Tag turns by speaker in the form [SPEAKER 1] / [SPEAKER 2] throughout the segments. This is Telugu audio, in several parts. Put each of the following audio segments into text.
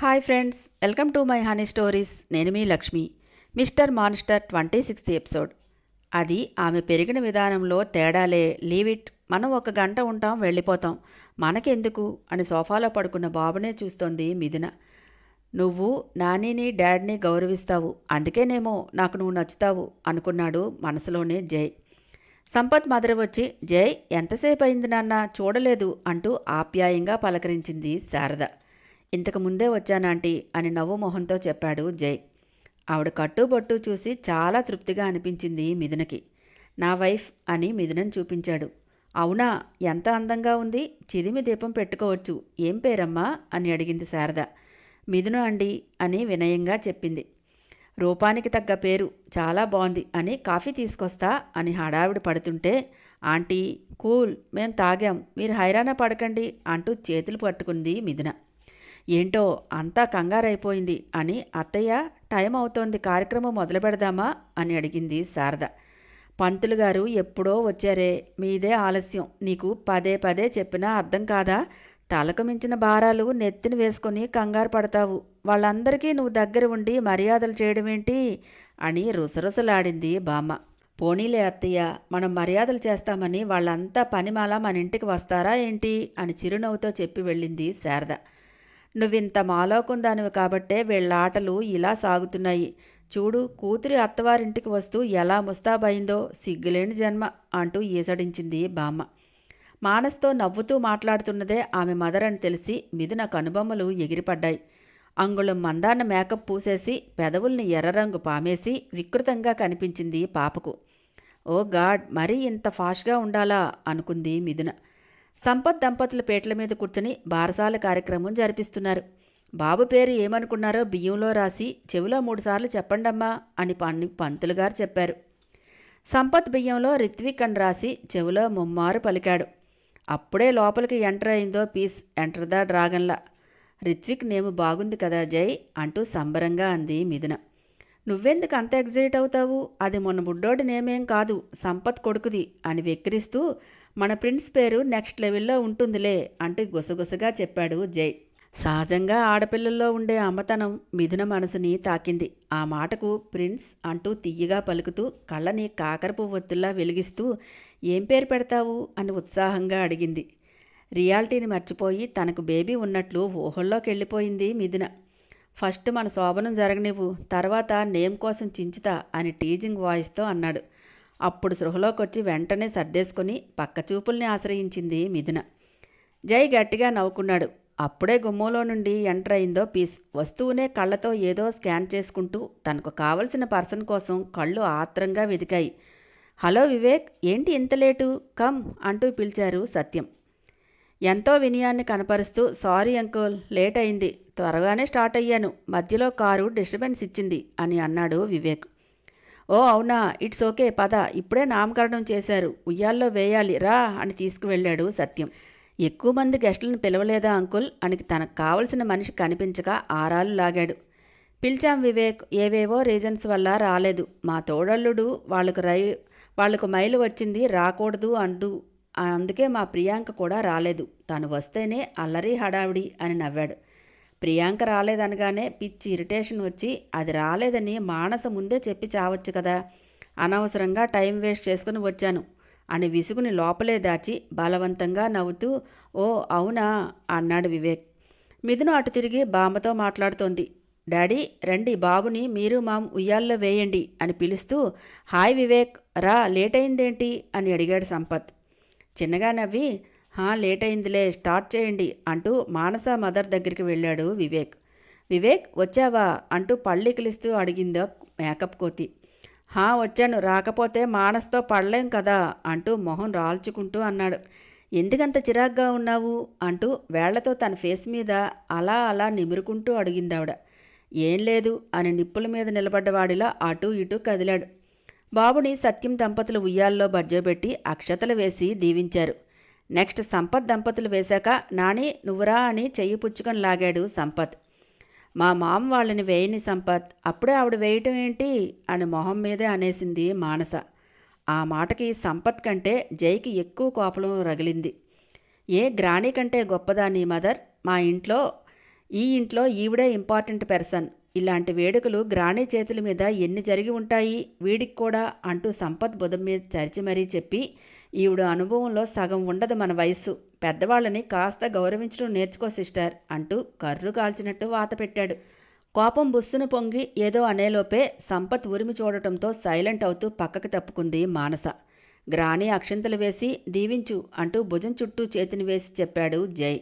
[SPEAKER 1] Hi friends, welcome to my honey stories. నేను మీ Lakshmi. Mister monster 26th episode. అది ఆమె పెరిగిన విధానంలో తేడాలే. లీవ్ ఇట్, మనం 1 గంట ఉంటాం, వెళ్ళిపోతాం, మనకెందుకు అని సోఫాలో పడుకున్న బాబునే చూస్తోంది మిథున. నువ్వు నాన్నీని డాడీని గౌరవిస్తావు, అందుకేనేమో నాకు నువ్వు నచ్చుతావు అనుకున్నాడు మనసులోనే జై. సంపత్ మదర్ వచ్చి, జై ఎంతసేపు అయింది నాన్న, చూడలేదు అంటూ ఆప్యాయంగా పలకరించింది శారద. ఇంతకు ముందే వచ్చానాంటీ అని నవ్వు మొహంతో చెప్పాడు జై. ఆవిడ కట్టుబొట్టు చూసి చాలా తృప్తిగా అనిపించింది మిథునకి. నా వైఫ్ అని మిథునని చూపించాడు. అవునా, ఎంత అందంగా ఉంది, చిదిమి దీపం పెట్టుకోవచ్చు, ఏం పేరమ్మా అని అడిగింది శారద. మిథున అండి అని వినయంగా చెప్పింది. రూపానికి తగ్గ పేరు, చాలా బాగుంది అని కాఫీ తీసుకొస్తా అని హడావిడి పడుతుంటే, ఆంటీ కూల్, మేం తాగాం, మీరు హైరాణ పడకండి అంటూ చేతులు పట్టుకుంది మిథున. ఏంటో అంతా కంగారైపోయింది అని, అత్తయ్య టైం అవుతోంది, కార్యక్రమం మొదలు పెడదామా అని అడిగింది శారద. పంతులు గారు ఎప్పుడో వచ్చారే, మీదే ఆలస్యం, నీకు పదే పదే చెప్పినా అర్థం కాదా, తలకు మించిన భారాలు నెత్తిన వేసుకొని కంగారు పడతావు, వాళ్ళందరికీ నువ్వు దగ్గర ఉండి మర్యాదలు చేయడమేంటి అని రుసరుసలాడింది బామ్మ. పోనీలే అత్తయ్య, మనం మర్యాదలు చేస్తామని వాళ్ళంతా పనిమాల మన ఇంటికి వస్తారా ఏంటి అని చిరునవ్వుతో చెప్పి వెళ్ళింది శారద. నువ్వింత మాలోకుందానివి కాబట్టే వీళ్ళ ఆటలు ఇలా సాగుతున్నాయి. చూడు, కూతురి అత్తవారింటికి వస్తూ ఎలా ముస్తాబయిందో, సిగ్గులేని జన్మ అంటూ ఈసడించింది బామ్మ. మానస్తో నవ్వుతూ మాట్లాడుతున్నదే ఆమె మదర్ అని తెలిసి మిథున కనుబొమ్మలు ఎగిరిపడ్డాయి. అంగుళం మందాన్న మేకప్ పూసేసి పెదవుల్ని ఎర్రరంగు పామేసి వికృతంగా కనిపించింది పాపకు. ఓ గాడ్, మరీ ఇంత ఫాస్ట్గా ఉండాలా అనుకుంది మిథున. సంపత్ దంపతుల పేట్ల మీద కూర్చొని బారసాల కార్యక్రమం జరిపిస్తున్నారు. బాబు పేరు ఏమనుకున్నారో బియ్యంలో రాసి చెవిలో 3 సార్లు చెప్పండమ్మా అని పంతులు గారు చెప్పారు. సంపత్ బియ్యంలో రిత్విక్ అని రాసి చెవిలో ముమ్మారు పలికాడు. అప్పుడే లోపలికి ఎంటర్ అయిందో పీస్, ఎంటర్ ద డ్రాగన్లా. రిత్విక్ నేము బాగుంది కదా జై అంటూ సంబరంగా అంది మిథున. నువ్వెందుకు అంత ఎగ్జైట్ అవుతావు, అది మొన్న బుడ్డోడి నేమేం కాదు, సంపత్ కొడుకుది అని వెక్కిరిస్తూ, మన ప్రిన్స్ పేరు నెక్స్ట్ లెవెల్లో ఉంటుందిలే అంటూ గుసగుసగా చెప్పాడు జై. సహజంగా ఆడపిల్లల్లో ఉండే అమ్మతనం మిథున మనసుని తాకింది. ఆ మాటకు ప్రిన్స్ అంటూ తియ్యగా పలుకుతూ కళ్ళని కాకరపు ఒత్తుల్లా వెలిగిస్తూ, ఏం పేరు పెడతావు అని ఉత్సాహంగా అడిగింది. రియాలిటీని మర్చిపోయి తనకు బేబీ ఉన్నట్లు ఊహల్లోకి వెళ్ళిపోయింది మిథున. ఫస్ట్ మన శోభనం జరగనివ్వు, తర్వాత నేమ్ కోసం చించుతా అని టీజింగ్ వాయిస్తో అన్నాడు. అప్పుడు సృహలోకొచ్చి వెంటనే సర్దేసుకొని పక్క చూపుల్ని ఆశ్రయించింది మిథున. జై గట్టిగా నవ్వుకున్నాడు. అప్పుడే గుమ్మంలో నుండి ఎంటర్ అయిందో పీస్. వస్తువునే కళ్ళతో ఏదో స్కాన్ చేసుకుంటూ తనకు కావలసిన పర్సన్ కోసం కళ్ళు ఆత్రంగా వెదికాయి. హలో వివేక్, ఏంటి ఇంత లేటు, కమ్ అంటూ పిలిచారు సత్యం. ఎంతో వినయాన్ని కనపరుస్తూ, సారీ అంకుల్, లేట్ అయింది, త్వరగానే స్టార్ట్ అయ్యాను, మధ్యలో కారు డిస్టర్బెన్స్ ఇచ్చింది అని అన్నాడు వివేక్. ఓ అవునా, ఇట్స్ ఓకే, పద, ఇప్పుడే నామకరణం చేశారు, ఉయ్యాల్లో వేయాలి రా అని తీసుకువెళ్ళాడు సత్యం. ఎక్కువ మంది గెస్టులను పిలవలేదా అంకుల్ అని తనకు కావలసిన మనిషి కనిపించక ఆరాలు లాగాడు. పిలిచాం వివేక్, ఏవేవో రీజన్స్ వల్ల రాలేదు, మా తోడల్లుడు వాళ్లకు మైలు వచ్చింది, రాకూడదు అంటూ, అందుకే మా ప్రియాంక కూడా రాలేదు, తను వస్తేనే అల్లరి హడావిడి అని నవ్వాడు. ప్రియాంక రాలేదనగానే పిచ్చి ఇరిటేషన్ వచ్చి, అది రాలేదని మానస ముందే చెప్పి చావచ్చు కదా, అనవసరంగా టైం వేస్ట్ చేసుకుని వచ్చాను అని విసుగుని లోపలే దాచి బలవంతంగా నవ్వుతూ, ఓ అవునా అన్నాడు వివేక్. మిథున అటు తిరిగి బామ్మతో మాట్లాడుతోంది. డాడీ రండి, బాబుని మీరు మామ్ ఉయ్యాల్లో వేయండి అని పిలుస్తూ, హాయ్ వివేక్, రా, లేట్ అయిందేంటి అని అడిగాడు సంపత్. చిన్నగా నవ్వి, లేట్ అయిందిలే, స్టార్ట్ చేయండి అంటూ మానస మదర్ దగ్గరికి వెళ్ళాడు వివేక్. వివేక్ వచ్చావా అంటూ పళ్ళికిలిస్తూ అడిగిందో మేకప్ కోతి. వచ్చాను, రాకపోతే మానస్తో పడలేం కదా అంటూ మొహం రాల్చుకుంటూ అన్నాడు. ఎందుకంత చిరాగ్గా ఉన్నావు అంటూ వేళ్లతో తన ఫేస్ మీద అలా అలా నిమురుకుంటూ అడిగిందావిడ. ఏం లేదు అని నిప్పుల మీద నిలబడ్డవాడిలా అటూ ఇటూ కదిలాడు. బాబుని సత్యం దంపతులు ఉయ్యాల్లో బజ్జోబెట్టి అక్షతలు వేసి దీవించారు. నెక్స్ట్ సంపత్ దంపతులు వేశాక, నాని నువ్వురా అని చెయ్యి పుచ్చుకొని లాగాడు సంపత్. మా మామ వాళ్ళని వేయని సంపత్, అప్పుడే ఆవిడ వేయటం ఏంటి అని మొహం మీదే అనేసింది మానస. ఆ మాటకి సంపత్ కంటే జైకి ఎక్కువ కోపం రగిలింది. గ్రానీ కంటే గొప్పదా నీ మదర్, మా ఇంట్లో ఈ ఇంట్లో ఈవిడే ఇంపార్టెంట్ పర్సన్. ఇలాంటి వేడుకలు గ్రానీ చేతుల మీద ఎన్ని జరిగి ఉంటాయి వీడికి కూడా అంటూ సంపత్ బుధం మీద చరిచి మరీ చెప్పి, ఈవిడ అనుభవంలో సగం ఉండదు మన వయస్సు. పెద్దవాళ్ళని కాస్త గౌరవించడం నేర్చుకో సిస్టర్ అంటూ కర్రు కాల్చినట్టు వాత పెట్టాడు. కోపం బుస్సును పొంగి ఏదో అనేలోపే సంపత్ ఉరిమి చూడటంతో సైలెంట్ అవుతూ పక్కకి తప్పుకుంది మానస. గ్రానీ అక్షింతలు వేసి దీవించు అంటూ భుజం చుట్టూ చేతిని వేసి చెప్పాడు జై.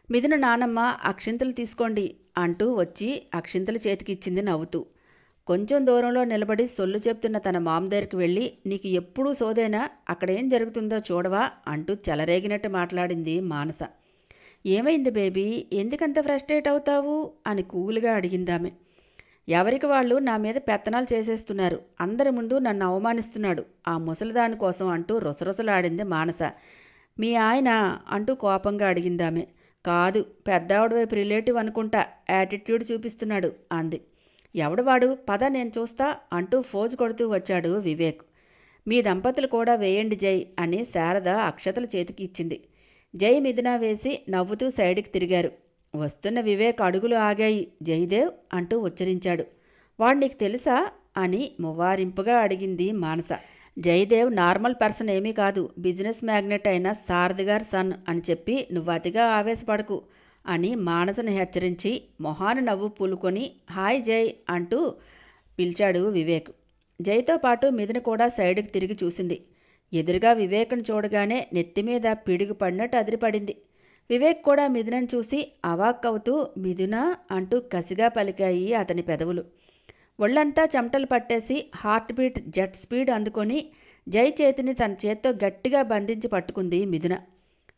[SPEAKER 1] మిథున నానమ్మ అక్షింతలు తీసుకోండి అంటూ వచ్చి అక్షింతలు చేతికిచ్చింది నవ్వుతూ. కొంచెం దూరంలో నిలబడి సొల్లు చెప్తున్న తన మామ దగ్గరికి వెళ్ళి, నీకు ఎప్పుడూ సోదేనా, అక్కడేం జరుగుతుందో చూడవా అంటూ చెలరేగినట్టు మాట్లాడింది మానస. ఏమైంది బేబీ, ఎందుకంత ఫ్రస్ట్రేట్ అవుతావు అని కూల్గా అడిగిందామె. ఎవరికి వాళ్ళు నా మీద పెత్తనాలు చేసేస్తున్నారు, అందరి ముందు నన్ను అవమానిస్తున్నాడు ఆ ముసలిదాని కోసం అంటూ రుసరుసలాడింది మానస. మీ ఆయన అంటూ కోపంగా అడిగిందామె. కాదు, పెద్దావిడ వైపు రిలేటివ్ అనుకుంటా, యాటిట్యూడ్ చూపిస్తున్నాడు అంది. ఎవడవాడు, పద నేను చూస్తా అంటూ ఫోజు కొడుతూ వచ్చాడు వివేక్. మీ దంపతులు కూడా వేయండి జై అని శారద అక్షతలు చేతికి ఇచ్చింది. జై మిథున వేసి నవ్వుతూ సైడ్కి తిరిగారు. వస్తున్న వివేక్ అడుగులు ఆగాయి. జయదేవ్ అంటూ ఉచ్చరించాడు. వాడు నీకు తెలుసా అని మువ్వారింపుగా అడిగింది మానస. జయదేవ్ నార్మల్ పర్సన్ ఏమీ కాదు, బిజినెస్ మ్యాగ్నెట్ అయిన సారథి గారి సన్ అని చెప్పి నువ్వు అతిగా ఆవేశపడకు అని మానసను హెచ్చరించి మొహాన నవ్వు పూలుకొని హాయ్ జై అంటూ పిలిచాడు వివేక్. జైతో పాటు మిథున కూడా సైడ్కి తిరిగి చూసింది. ఎదురుగా వివేక్ను చూడగానే నెత్తిమీద పిడుగు పడినట్టు అదిరిపడింది. వివేక్ కూడా మిథునను చూసి అవాక్కవుతూ మిథున అంటూ కసిగా పలికాయి అతని పెదవులు. ఒళ్ళంతా చెమటలు పట్టేసి హార్ట్ బీట్ జెట్ స్పీడ్ అందుకొని జై చేతిని తన చేత్తో గట్టిగా బంధించి పట్టుకుంది మిథున.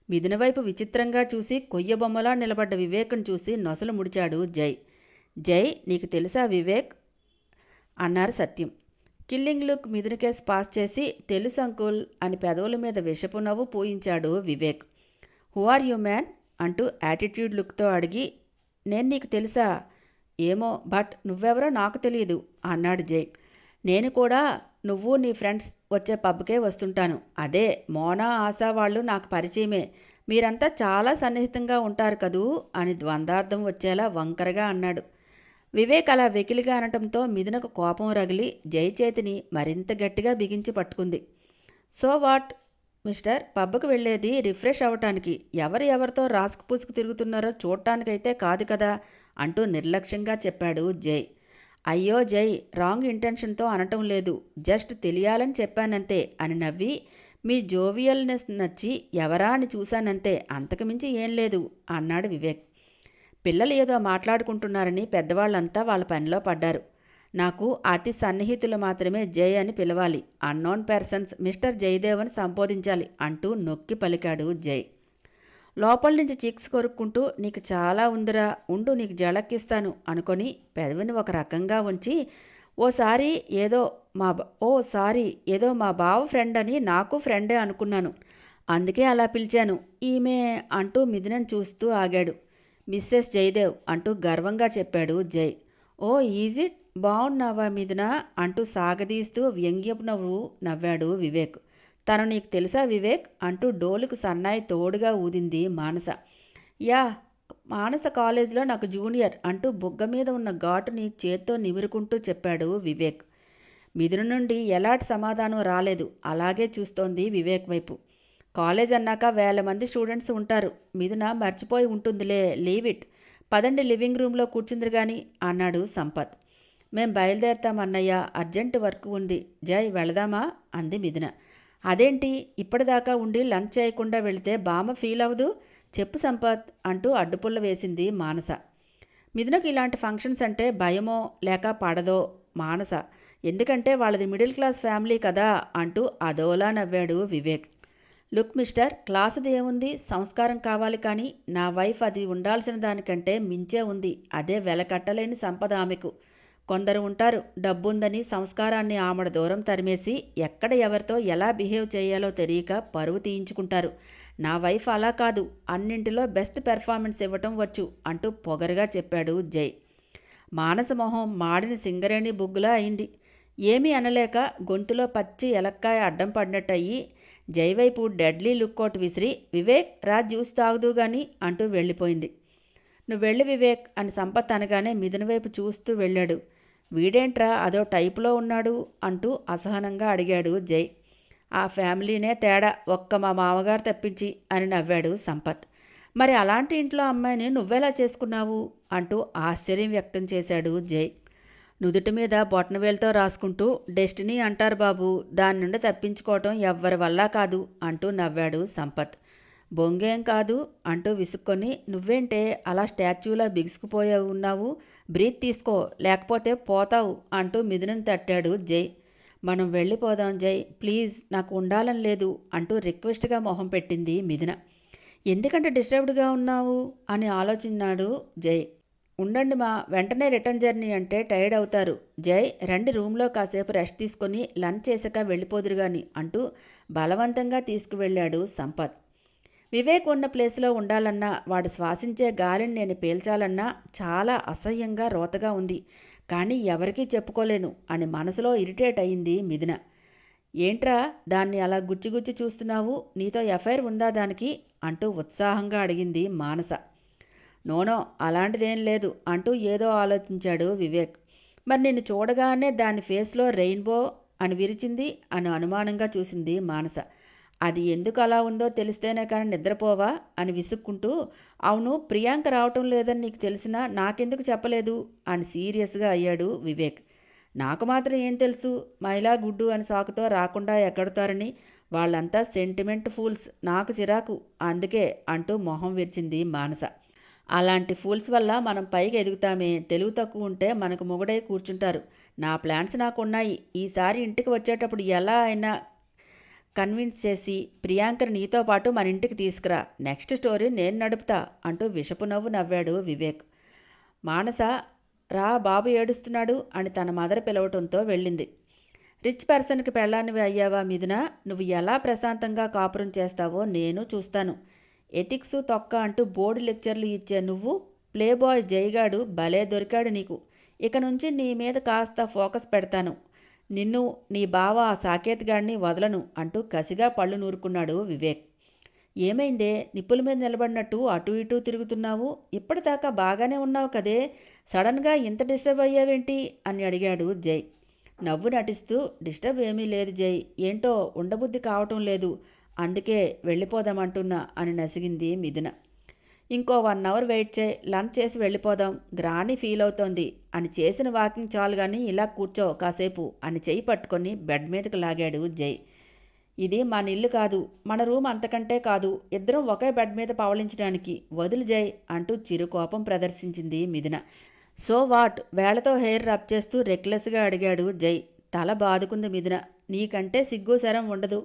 [SPEAKER 1] మిథున వైపు విచిత్రంగా చూసి కొయ్య బొమ్మలా నిలబడ్డ వివేక్ను చూసి నొసలు ముడిచాడు జై. జై నీకు తెలుసా వివేక్ అన్నారు సత్యం. Killing look Mithuna case pass చేసి తెలుసు అంకుల్ అని పెదవుల మీద విషపు నవ్వు పూయించాడు Vivek. Who are you man అంటూ యాటిట్యూడ్ లుక్తో అడిగి, నేను నీకు తెలుసా, ఏమో బట్ నువ్వెవరో నాకు తెలియదు అన్నాడు జై. నేను కూడా నువ్వు నీ ఫ్రెండ్స్ వచ్చే పబ్కే వస్తుంటాను, అదే మోనా ఆశా వాళ్ళు నాకు పరిచయమే, మీరంతా చాలా సన్నిహితంగా ఉంటారు కదూ అని ద్వందార్థం వచ్చేలా వంకరగా అన్నాడు. వివేక్ అలా వెకిలిగా అనటంతో మిథునకు కోపం రగిలి జై చేతిని మరింత గట్టిగా బిగించి పట్టుకుంది. సో వాట్ మిస్టర్, పబ్కు వెళ్ళేది రిఫ్రెష్ అవ్వటానికి, ఎవరితో రాసుకు పూసుకు తిరుగుతున్నారో చూడటానికైతే కాదు కదా అంటూ నిర్లక్ష్యంగా చెప్పాడు జై. అయ్యో జై, రాంగ్ ఇంటెన్షన్తో అనటం లేదు, జస్ట్ తెలియాలని చెప్పానంతే అని నవ్వి, మీ జోవియల్నెస్ నచ్చి ఎవరా అని చూశానంతే, అంతకుమించి ఏం లేదు అన్నాడు వివేక్. పిల్లలు ఏదో మాట్లాడుకుంటున్నారని పెద్దవాళ్ళంతా వాళ్ళ పనిలో పడ్డారు. నాకు అతి సన్నిహితులు మాత్రమే జై అని పిలవాలి, అన్నోన్ పర్సన్స్ మిస్టర్ జయదేవ్ అని సంబోధించాలి అంటూ నొక్కి పలికాడు జై. లోపల నుంచి చీక్స్ కొరుక్కుంటూ నీకు చాలా ఉందిరా, ఉండు నీకు జళక్కిస్తాను అనుకొని పెదవిని ఒక రకంగా ఉంచి, ఓసారి ఏదో మా బావ ఫ్రెండ్ అని నాకు ఫ్రెండే అనుకున్నాను, అందుకే అలా పిలిచాను ఈమె అంటూ మిథునని చూస్తూ ఆగాడు. మిస్సెస్ జయదేవ్ అంటూ గర్వంగా చెప్పాడు జై. ఓ ఈజ్ ఇట్, బాగున్నావా మిథున అంటూ సాగదీస్తూ వ్యంగ్యపు నవ్వు నవ్వాడు వివేక్. తను నీకు తెలుసా వివేక్ అంటూ డోలుకు సన్నాయి తోడుగా ఊదింది మానస. యా, మానస కాలేజీలో నాకు జూనియర్ అంటూ బుగ్గ మీద ఉన్న ఘాటుని చేత్తో నిమురుకుంటూ చెప్పాడు వివేక్. మిథున నుండి ఎలాంటి సమాధానం రాలేదు. అలాగే చూస్తోంది వివేక్ వైపు. కాలేజ్ అన్నాక 1000 మంది స్టూడెంట్స్ ఉంటారు, మిథున మర్చిపోయి ఉంటుందిలే, లీవ్ ఇట్, పదండి లివింగ్ రూమ్లో కూర్చుందిరు గాని అన్నాడు సంపత్. మేం బయలుదేరతామన్నయ్య, అర్జెంటు వర్క్ ఉంది, జై వెళదామా అంది మిథున. అదేంటి, ఇప్పటిదాకా ఉండి లంచ్ చేయకుండా వెళితే బామ్మ ఫీల్ అవ్వదు, చెప్పు సంపత్ అంటూ అడ్డుపుల్ల వేసింది మానస. మిథునకు ఇలాంటి ఫంక్షన్స్ అంటే భయమో లేక పడదో మానస, ఎందుకంటే వాళ్ళది మిడిల్ క్లాస్ ఫ్యామిలీ కదా అంటూ అదోలా నవ్వాడు వివేక్. లుక్ మిస్టర్, క్లాసుది ఏముంది, సంస్కారం కావాలి కానీ నా వైఫ్ అది ఉండాల్సిన దానికంటే మించే ఉంది, అదే వెలకట్టలేని సంపద ఆమెకు. కొందరు ఉంటారు, డబ్బుందని సంస్కారాన్ని ఆమడ దూరం తరిమేసి ఎక్కడ ఎవరితో ఎలా బిహేవ్ చేయాలో తెలియక పరువు తీయించుకుంటారు. నా వైఫ్ అలా కాదు, అన్నింటిలో బెస్ట్ పెర్ఫార్మెన్స్ ఇవ్వటం వచ్చు అంటూ పొగరుగా చెప్పాడు జై. మానస మొహం మాడిన సింగరేణి బుగ్గులా అయింది. ఏమీ అనలేక గొంతులో పచ్చి ఎలక్కాయ అడ్డం పడినట్టయి జై వైపు డెడ్లీ లుక్కోట్ విసిరి, వివేక్ రా జ్యూస్ తాగుదూ గాని అంటూ వెళ్ళిపోయింది. నువ్వు వెళ్ళి వివేక్ అని సంపత్ అనగానే మిథున వైపు చూస్తూ వెళ్ళాడు. వీడేంట్రా అదో టైపులో ఉన్నాడు అంటూ అసహనంగా అడిగాడు జై. ఆ ఫ్యామిలీనే తేడా, ఒక్క మా మామగారు తప్పించి అని నవ్వాడు సంపత్. మరి అలాంటి ఇంట్లో అమ్మాయిని నువ్వెలా చేసుకున్నావు అంటూ ఆశ్చర్యం వ్యక్తం చేశాడు జై. నుదుటి మీద బొటనవేలుతో రాసుకుంటూ డెస్టినీ అంటారు బాబు, దాని నుండి తప్పించుకోవటం ఎవ్వరి వల్ల కాదు అంటూ నవ్వాడు సంపత్. బొంగేం కాదు అంటూ విసుక్కొని, నువ్వేంటే అలా స్టాచ్యూలా బిగుసుకుపోయే ఉన్నావు, బ్రీత్ తీసుకో లేకపోతే పోతావు అంటూ మిథునని తట్టాడు జై. మనం వెళ్ళిపోదాం జై, ప్లీజ్ నాకు ఉండాలని లేదు అంటూ రిక్వెస్ట్గా మొహం పెట్టింది మిథున. ఎందుకంటే డిస్టర్బ్డ్గా ఉన్నావు అని ఆలోచించాడు జై. ఉండండి మా, వెంటనే రిటర్న్ జర్నీ అంటే టైర్డ్ అవుతారు. జై రండి రూమ్లో కాసేపు రెస్ట్ తీసుకొని లంచ్ చేసాక వెళ్ళిపోదురు గాని అంటూ బలవంతంగా తీసుకువెళ్ళాడు సంపత్. వివేక్ ఉన్న ప్లేస్లో ఉండాలన్నా, వాడు శ్వాసించే గాలిని నేను పీల్చాలన్నా చాలా అసహ్యంగా రోతగా ఉంది. కానీ ఎవరికీ చెప్పుకోలేను అని మనసులో ఇరిటేట్ అయింది మిథున. ఏంట్రా దాన్ని అలా గుచ్చిగుచ్చి చూస్తున్నావు, నీతో ఎఫ్ఐఆర్ ఉందా దానికి అంటూ ఉత్సాహంగా అడిగింది మానస. నోనో అలాంటిదేం లేదు అంటూ ఏదో ఆలోచించాడు వివేక్. మరి నిన్ను చూడగానే దాని ఫేస్లో రెయిన్బో అని విరిచింది అని అనుమానంగా చూసింది మానస. అది ఎందుకు అలా ఉందో తెలిస్తేనే కానీ నిద్రపోవా అని విసుక్కుంటూ, అవును ప్రియాంక రావటం లేదని నీకు తెలిసినా నాకెందుకు చెప్పలేదు అని సీరియస్గా అయ్యాడు వివేక్. నాకు మాత్రం ఏం తెలుసు, మైలా గుడ్డు అని సాకుతో రాకుండా ఎక్కడుతారని, వాళ్ళంతా సెంటిమెంట్ ఫూల్స్, నాకు చిరాకు అందుకే అంటూ మొహం విరిచింది మానస. అలాంటి ఫూల్స్ వల్ల మనం పైకి ఎదుగుతామే, తెలివి తక్కువ ఉంటే మనకు మొగుడై కూర్చుంటారు. నా ప్లాన్స్ నాకున్నాయి, ఈసారి ఇంటికి వచ్చేటప్పుడు ఎలా అయినా కన్విన్స్ చేసి ప్రియాంకని నీతో పాటు మన ఇంటికి తీసుకురా, నెక్స్ట్ స్టోరీ నేను నడుపుతా అంటూ విషపు నవ్వు నవ్వాడు వివేక్. మానస రా బాబు ఏడుస్తున్నాడు అని తన మదర్ పిలవటంతో వెళ్ళింది. రిచ్ పర్సన్కి పెళ్ళానివి అయ్యావా మిథున, నువ్వు ఎలా ప్రశాంతంగా కాపురం చేస్తావో నేను చూస్తాను. ఎథిక్స్ తొక్క అంటూ బోర్డు లెక్చర్లు ఇచ్చే నువ్వు, ప్లేబాయ్ జైగాడు భలే దొరికాడు నీకు. ఇక నుంచి నీ మీద కాస్త ఫోకస్ పెడతాను. నిన్ను నీ బావ ఆ సాకేత్ గాడిని వదలను అంటూ కసిగా పళ్ళు నూరుకున్నాడు వివేక్. ఏమైందే, నిప్పుల మీద నిలబడినట్టు అటు ఇటూ తిరుగుతున్నావు, ఇప్పటిదాకా బాగానే ఉన్నావు కదే, సడన్గా ఇంత డిస్టర్బ్ అయ్యావేంటి అని అడిగాడు జై. నవ్వు నటిస్తూ, డిస్టర్బ్ ఏమీ లేదు జై, ఏంటో ఉండబుద్ధి కావటం లేదు, అందుకే వెళ్ళిపోదామంటున్నా అని నసిగింది మిథున. ఇంకో 1 అవర్ వెయిట్ చేయి, లంచ్ చేసి వెళ్ళిపోదాం, గ్రాని ఫీల్ అవుతోంది అని, చేసిన వాకింగ్ చాలు కానీ ఇలా కూర్చో కాసేపు అని చెయ్యి పట్టుకొని బెడ్ మీదకి లాగాడు జై. ఇది మన ఇల్లు కాదు, మన రూమ్ అంతకంటే కాదు, ఇద్దరం ఒకే బెడ్ మీద పవళించడానికి, వదిలి జై అంటూ చిరుకోపం ప్రదర్శించింది మిథున. సో వాట్, వేళ్లతో హెయిర్ రబ్ చేస్తూ రెక్లెస్గా అడిగాడు జై. తల బాదుకుంది మిథున. నీకంటే సిగ్గు శరం ఉండదు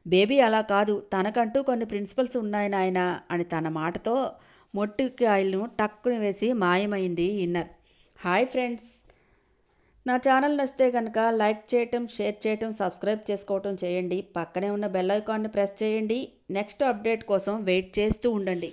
[SPEAKER 1] బేబీ, అలా కాదు, తనకంటూ కొన్ని ప్రిన్సిపల్స్ ఉన్నాయి నాయనా అని తన మాటతో మొట్టికాయలను టక్కుని వేసి మాయమైంది ఇన్నర్. హాయ్ ఫ్రెండ్స్, నా ఛానల్ నచ్చితే కనుక లైక్ చేయటం, షేర్ చేయటం, సబ్స్క్రైబ్ చేసుకోవటం చేయండి. పక్కనే ఉన్న బెల్ ఐకాన్ని ప్రెస్ చేయండి. నెక్స్ట్ అప్డేట్ కోసం వెయిట్ చేస్తూ ఉండండి.